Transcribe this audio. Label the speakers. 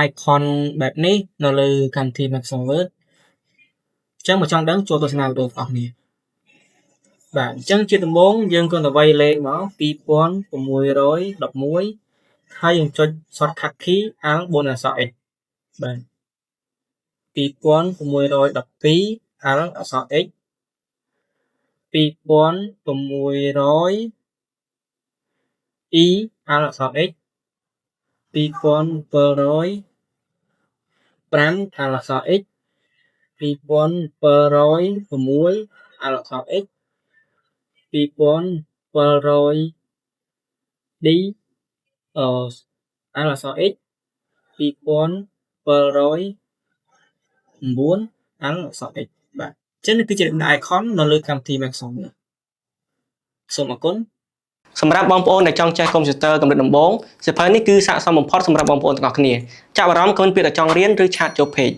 Speaker 1: icon แบบនេះនៅលើកម្មវិធី Microsoft Word អញ្ចឹងមកចង់ដឹងចូលទស្សនាវីដេអូរបស់អ្នកបាទអញ្ចឹងជាដំបូងយើងគ្រាន់តែវាយលេខមក2611ហើយយើងចុច shortcut key Alt 4 អក្សរ X បាទ2612 Alt អក្សរ X 2600 E Alt អក្សរ X 2700 5 Alt អក្សរ X 2706 Alt អក្សរ X 2700 D Alt អក្សរ X 2709 Alt អក្សរ X បាទអញ្ចឹងនេះគឺជាដំណើរ icon នៅលើកម្មវិធី Microsoft សូមអរគុណសម្រាប់បងប្អូនដែលចង់ចេះកុំព្យូទ័រកម្រិតដំបូងសៀវភៅនេះគឺស័ក្តិសមបំផុតសម្រាប់បងប្អូនទាំងអស់គ្នាចាប់អារម្មណ៍គ្រាន់ពាក្យតែចង់រៀនឬឆាតចូល page